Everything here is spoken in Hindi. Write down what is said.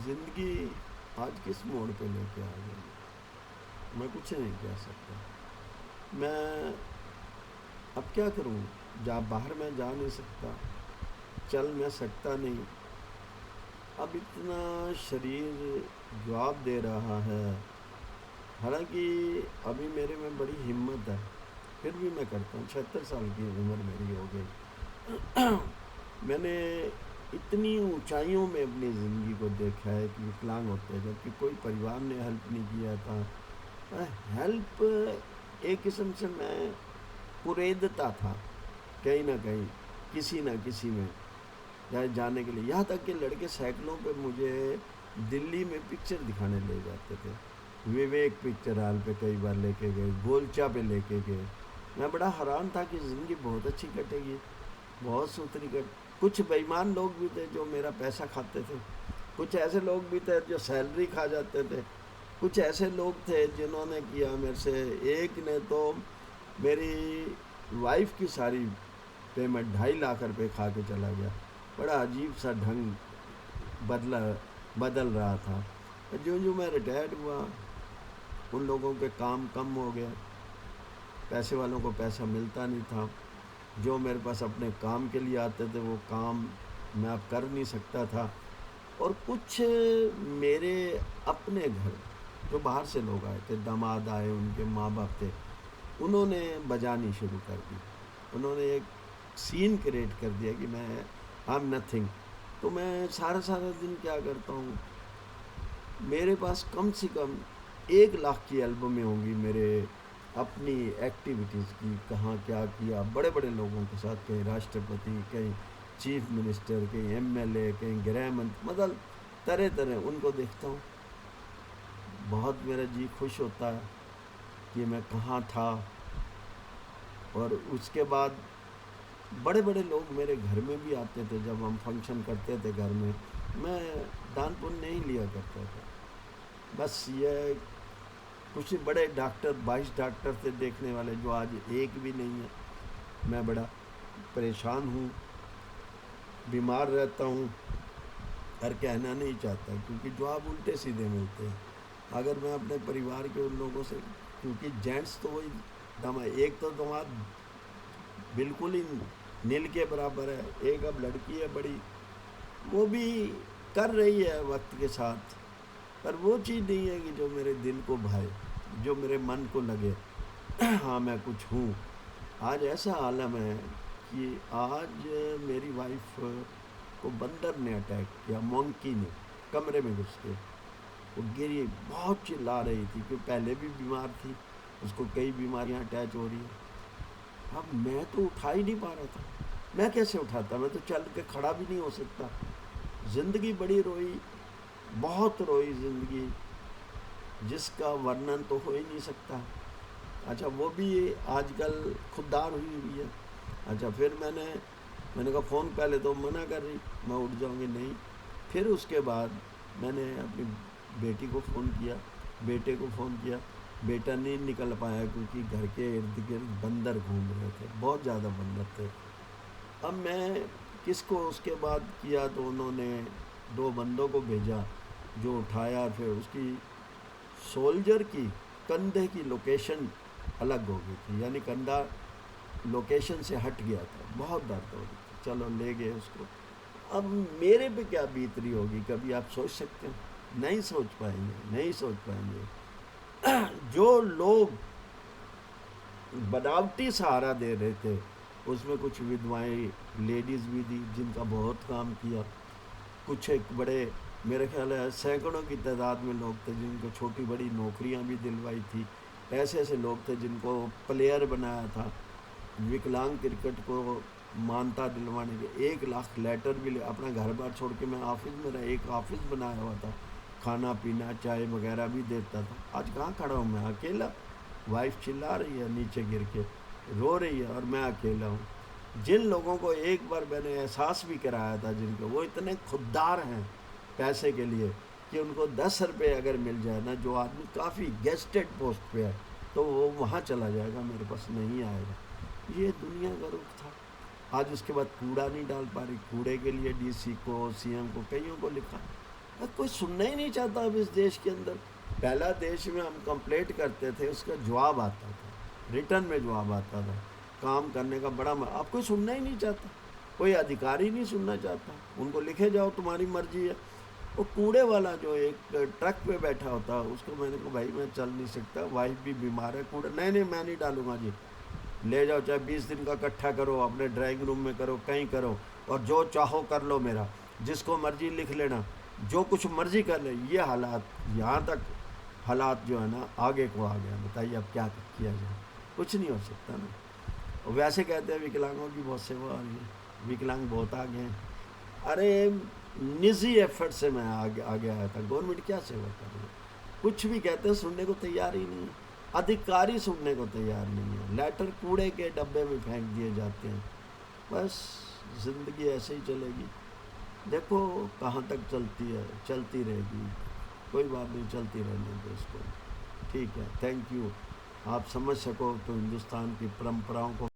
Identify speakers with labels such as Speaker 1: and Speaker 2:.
Speaker 1: ज़िंदगी आज किस मोड़ पे लेके आ गई, मैं कुछ नहीं कह सकता। मैं अब क्या करूं, बाहर मैं जा नहीं सकता, चल मैं सकता नहीं। अब इतना शरीर जवाब दे रहा है। हालांकि अभी मेरे में बड़ी हिम्मत है, फिर भी मैं करता हूँ। 76 साल की उम्र मेरी हो गई। मैंने इतनी ऊंचाइयों में अपनी ज़िंदगी को देखा है कि विकलांग होते हैं, जबकि कोई परिवार ने हेल्प नहीं किया था। हेल्प एक किस्म से मैं कुरेदता था कहीं ना कहीं, किसी ना किसी में जाने के लिए। यहाँ तक कि लड़के साइकिलों पे मुझे दिल्ली में पिक्चर दिखाने ले जाते थे। विवेक पिक्चर हॉल पे कई बार लेके गए, गोलचा पे लेके गए। मैं बड़ा हैरान था कि ज़िंदगी बहुत अच्छी कटेगी, बहुत सुथरी कट। कुछ बेईमान लोग भी थे जो मेरा पैसा खाते थे, कुछ ऐसे लोग भी थे जो सैलरी खा जाते थे, कुछ ऐसे लोग थे जिन्होंने किया मेरे से। एक ने तो मेरी वाइफ की सारी पेमेंट 2.5 लाख रुपए खा के चला गया। बड़ा अजीब सा ढंग बदला बदल रहा था। जो जो मैं रिटायर्ड हुआ, उन लोगों के काम कम हो गए, पैसे वालों को पैसा मिलता नहीं था। जो मेरे पास अपने काम के लिए आते थे वो काम मैं अब कर नहीं सकता था। और कुछ मेरे अपने घर जो बाहर से लोग आए थे, दामाद आए, उनके माँ बाप थे, उन्होंने बजानी शुरू कर दी। उन्होंने एक सीन क्रिएट कर दिया कि मैं आई एम नथिंग। तो मैं सारा सारा दिन क्या करता हूँ, मेरे पास कम से कम 1 लाख की एल्बमें होंगी मेरे अपनी एक्टिविटीज़ की। कहाँ क्या किया, बड़े बड़े लोगों के साथ, कहीं राष्ट्रपति, कहीं चीफ मिनिस्टर, कहीं एमएलए, कहीं गृह मंत्री, मतलब तरह तरह उनको देखता हूँ। बहुत मेरा जी खुश होता है कि मैं कहाँ था। और उसके बाद बड़े बड़े लोग मेरे घर में भी आते थे। जब हम फंक्शन करते थे घर में, मैं दान पुण्य नहीं लिया करता था। बस ये कुछ बड़े डॉक्टर, 22 डॉक्टर थे देखने वाले, जो आज एक भी नहीं है। मैं बड़ा परेशान हूँ, बीमार रहता हूँ, और कहना नहीं चाहता क्योंकि जवाब उल्टे सीधे मिलते हैं। अगर मैं अपने परिवार के उन लोगों से, क्योंकि जेंट्स तो वही एक तो दामाद बिल्कुल ही नील के बराबर है, एक अब लड़की है बड़ी, वो भी कर रही है वक्त के साथ, पर वो चीज़ नहीं है कि जो मेरे दिल को भाए, जो मेरे मन को लगे हाँ मैं कुछ हूँ। आज ऐसा आलम है कि आज मेरी वाइफ को बंदर ने अटैक किया, मंकी ने, कमरे में घुस के। वो गिरी, बहुत चिल्ला रही थी क्योंकि पहले भी बीमार थी, उसको कई बीमारियां अटैच हो रही हैं। अब मैं तो उठा ही नहीं पा रहा था। मैं कैसे उठाता, मैं तो चल के खड़ा भी नहीं हो सकता। ज़िंदगी बड़ी रोई, बहुत रोई ज़िंदगी, जिसका वर्णन तो हो ही नहीं सकता। अच्छा, वो भी आजकल खुददार हुई हुई है। अच्छा, फिर मैंने कहा फ़ोन, पहले तो मना कर रही, मैं उठ जाऊंगी, नहीं। फिर उसके बाद मैंने अपनी बेटी को फ़ोन किया, बेटे को फ़ोन किया। बेटा नहीं निकल पाया क्योंकि घर के इर्द गिर्द बंदर घूम रहे थे, बहुत ज़्यादा बंदर थे। अब मैं किसको उसके बाद किया, तो उन्होंने 2 बंदों को भेजा जो उठाया। फिर उसकी सोल्जर की कंधे की लोकेशन अलग हो गई थी, यानी कंधा लोकेशन से हट गया था, बहुत दर्द हो रही थी। चलो ले गए उसको। अब मेरे पे क्या बीत रही होगी, कभी आप सोच सकते हैं? नहीं सोच पाएंगे, नहीं सोच पाएंगे। जो लोग बनावटी सहारा दे रहे थे, उसमें कुछ विधवाएं लेडीज़ भी थी जिनका बहुत काम किया। कुछ एक बड़े, मेरे ख्याल है सैकड़ों की तादाद में लोग थे जिनको छोटी बड़ी नौकरियां भी दिलवाई थी। ऐसे ऐसे लोग थे जिनको प्लेयर बनाया था, विकलांग क्रिकेट को मानता दिलवाने के। 1 लाख लेटर भी अपना घर बार छोड़ के, मैं ऑफिस में रहा, एक ऑफिस बनाया हुआ था, खाना पीना चाय वगैरह भी देता था। आज कहाँ खड़ा हूँ मैं, अकेला। वाइफ चिल्ला रही है नीचे गिर के, रो रही है, और मैं अकेला हूँ। जिन लोगों को एक बार मैंने एहसास भी कराया था, जिनको वो इतने खुददार हैं पैसे के लिए कि उनको 10 रुपये अगर मिल जाए ना, जो आदमी काफ़ी गेस्टेड पोस्ट पे है, तो वो वहाँ चला जाएगा, मेरे पास नहीं आएगा। ये दुनिया का रुख था। आज उसके बाद कूड़ा नहीं डाल पा रही, कूड़े के लिए डीसी को, सीएम को, कईयों को लिखा। कोई सुनना ही नहीं चाहता अब इस देश के अंदर। पहला देश में हम कंप्लेंट करते थे, उसका जवाब आता था, रिटर्न में जवाब आता था, काम करने का बड़ा अब कोई सुनना ही नहीं चाहता, कोई अधिकारी नहीं सुनना चाहता। उनको लिखे जाओ तुम्हारी मर्जी है। वो कूड़े वाला जो एक ट्रक पे बैठा होता, उसको मैंने कहा भाई मैं चल नहीं सकता, वाइफ भी बीमार है, कूड़ा नहीं नहीं मैं नहीं डालूंगा जी, ले जाओ, चाहे 20 दिन का इकट्ठा करो, अपने ड्राइंग रूम में करो, कहीं करो, और जो चाहो कर लो, मेरा जिसको मर्जी लिख लेना, जो कुछ मर्जी कर ले। ये हालात, यहाँ तक हालात जो है ना, आगे को आ गया। बताइए अब क्या किया जाए, कुछ नहीं हो सकता ना। और वैसे कहते हैं विकलांगों की बहुत सेवा हो रही है, विकलांग बहुत आगे हैं। अरे निजी एफर्ट से मैं आगे आया था, गवर्नमेंट क्या सेवा कर रही है? कुछ भी कहते हैं सुनने को तैयार ही नहीं है, अधिकारी सुनने को तैयार नहीं है, लेटर कूड़े के डब्बे में फेंक दिए जाते हैं। बस ज़िंदगी ऐसे ही चलेगी, देखो कहाँ तक चलती है, चलती रहेगी, कोई बात नहीं, चलती रहने दो इसको। ठीक है, थैंक यू। आप समझ सको तो हिंदुस्तान की परंपराओं को